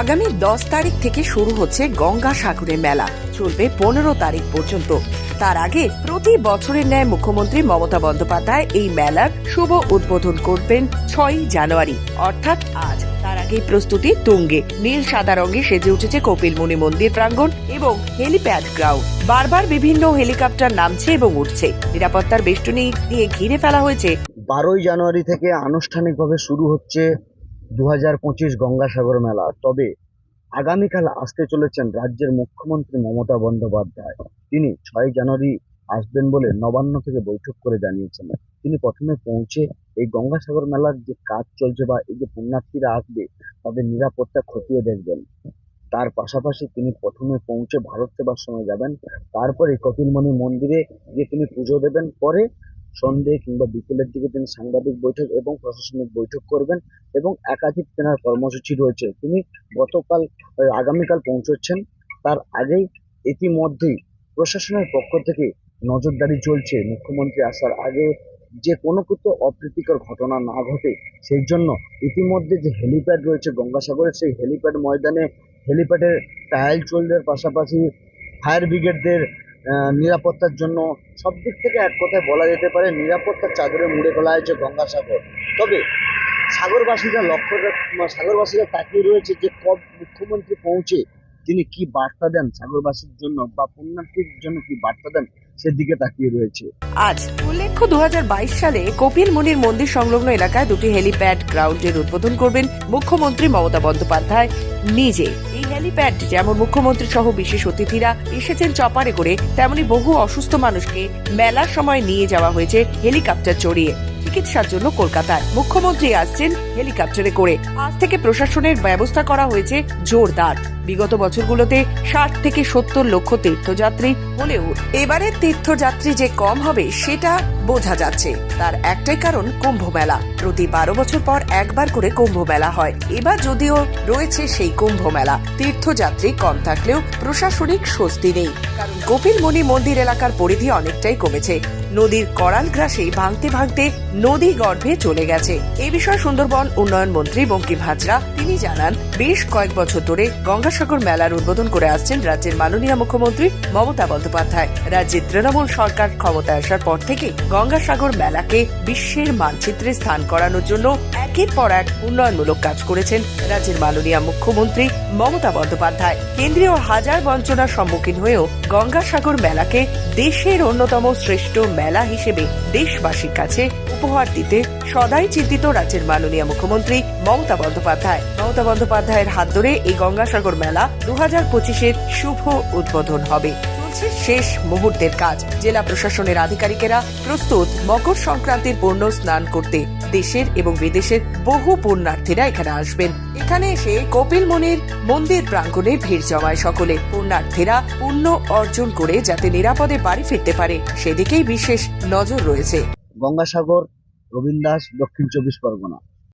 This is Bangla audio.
আগামী 10 তারিখ থেকে শুরু হচ্ছে গঙ্গাসাগরের মেলা, চলবে 15 তারিখ পর্যন্ত। তার আগে প্রতি বছরের ন্যায় মুখ্যমন্ত্রী মমতা বন্দ্যোপাধ্যায় এই মেলার শুভ উদ্বোধন করবেন 6 জানুয়ারি, অর্থাৎ আজ। তার আগে প্রস্তুতি তুঙ্গে। নীল সাদা রঙে সেজে উঠেছে কপিলমুনি মন্দির প্রাঙ্গণ এবং হেলিপ্যাড গ্রাউন্ড। বারবার বিভিন্ন হেলিকপ্টার নামছে এবং উঠছে। নিরাপত্তার বেষ্টনী দিয়ে ঘিরে ফেলা হয়েছে। 12 জানুয়ারি থেকে আনুষ্ঠানিকভাবে শুরু হচ্ছে 2025 গঙ্গাসাগর মেলা। তবে আগামীকাল আসতে চলেছেন রাজ্যের মুখ্যমন্ত্রী মমতা বন্দ্যোপাধ্যায়। তিনি 6 জানুয়ারি আসবেন বলে নবান্ন থেকে বৈঠক করে জানিয়েছেন। তিনি প্রথমে পৌঁছে এই গঙ্গাসাগর মেলার যে কাজ চলছে বা এই যে পুণ্যার্থীরা আসবে তাদের নিরাপত্তা খতিয়ে দেখবেন। তার পাশাপাশি তিনি প্রথমে পৌঁছে ভারত সেবাশ্রমে যাবেন, তারপরে কপিলমুনি মন্দিরে গিয়ে তিনি পুজো দেবেন। পরে সন্ধে কিংবা বিকেলের দিকে তিনি সাংবাদিক বৈঠক এবং প্রশাসনিক বৈঠক করবেন এবং একাধিক তেনার কর্মসূচি রয়েছে। তিনি আগামীকাল পৌঁছচ্ছেন। তার আগেই ইতিমধ্যেই প্রশাসনের পক্ষ থেকে নজরদারি চলছে মুখ্যমন্ত্রী আসার আগে যে কোনো কিছু অপ্রীতিকর ঘটনা না ঘটে সেই জন্য ইতিমধ্যে যে হেলিপ্যাড রয়েছে গঙ্গাসাগরের, সেই হেলিপ্যাড ময়দানে হেলিপ্যাডের ট্রায়াল চলবে, পাশাপাশি ফায়ার ব্রিগেডদের নিরাপত্তার জন্য সব দিক থেকে এক কথায় বলা যেতে পারে নিরাপত্তার চাদরে মুড়ে ফেলা হয়েছে গঙ্গাসাগর। তবে সাগরবাসীরা তাকিয়ে রয়েছে যে কব মুখ্যমন্ত্রী পৌঁছে তিনি কি বার্তা দেন সাগরবাসীর জন্য বা পুণ্যার্থীর জন্য কি বার্তা দেন সেদিকে তাকিয়ে রয়েছে। আজ উল্লেখ্য 2022 সালে কপিলমুনির মন্দির সংলগ্ন এলাকায় দুটি হেলিপ্যাড গ্রাউন্ডের উদ্বোধন করবেন মুখ্যমন্ত্রী মমতা বন্দ্যোপাধ্যায় নিজে। এই হেলিপ্যাড যেমন মুখ্যমন্ত্রী সহ বিশেষ অতিথিরা এসেছেন চপারে করে, তেমনি বহু অসুস্থ মানুষকে মেলার সময় নিয়ে যাওয়া হয়েছে হেলিকপ্টার চড়িয়ে চিকিৎসার জন্য কলকাতায়। মুখ্যমন্ত্রী আসছেন হেলিকপ্টারে করে। আজ থেকে প্রশাসনের ব্যবস্থা করা হয়েছে জোরদার। বিগত বছরগুলোতে 60 থেকে 70 লক্ষ তীর্থযাত্রী হলেও এবারের তীর্থযাত্রী যে কম হবে সেটা বোঝা যাচ্ছে। তার একটাই কারণ কুম্ভ মেলা। প্রতি 12 বছর পর একবার করে কুম্ভ মেলা হয়। এবার যদিও রয়েছে সেই কুম্ভ মেলা, তীর্থযাত্রী কম থাকলেও প্রশাসনিক স্বস্তি নেই, কারণ কপিলমুনি মন্দির এলাকার পরিধি অনেকটাই কমেছে। নদীর করাল গ্রাসে ভাঙতে ভাঙতে নদী গর্ভে চলে গেছে। এ বিষয়ে সুন্দরবন উন্নয়ন মন্ত্রী বঙ্কিম হাজরা তিনি জানান, বেশ কয়েক বছর ধরে গঙ্গাসাগর মেলার উদ্বোধন করে আসছেন রাজ্যের মাননীয় মুখ্যমন্ত্রী মমতা বন্দ্যোপাধ্যায়। রাজ্যের তৃণমূল সরকার ক্ষমতায় আসার পর থেকে গঙ্গাসাগর মেলাকে বিশ্বের মানচিত্রে স্থান করানোর জন্য একের পর এক উন্নয়নমূলক কাজ করেছেন রাজ্যের মাননীয় মুখ্যমন্ত্রী মমতা বন্দ্যোপাধ্যায়। কেন্দ্রীয় হাজার বঞ্চনার সম্মুখীন হয়েও গঙ্গাসাগর মেলাকে দেশের অন্যতম শ্রেষ্ঠ মেলা হিসেবে দেশবাসীর কাছে উপহার দিতে সদাই চিন্তিত রাজ্যের মাননীয় মুখ্যমন্ত্রী মমতা বন্দ্যোপাধ্যায়। মমতা বন্দ্যোপাধ্যায়ের হাত ধরে এই গঙ্গাসাগর মেলা 2025-এর শুভ উদ্বোধন হবে। চলছে শেষ মুহূর্তের কাজ। জেলা প্রশাসনের আধিকারিকেরা প্রস্তুত মকর সংক্রান্তির পূর্ণ স্নান করতে। দেশের এবং বিদেশের বহু পুণ্যার্থীরা এখানে আসবেন। এখানে এসে কপিলমুনির মন্দির প্রাঙ্গণে ভিড় জমায় সকলে। পুণ্যার্থীরা পুণ্য অর্জন করে যাতে নিরাপদে বাড়ি ফিরতে পারে সেদিকেই বিশেষ নজর রয়েছে। গঙ্গাসাগর, রবীন্দ্র দাস, দক্ষিণ 24 পরগনা।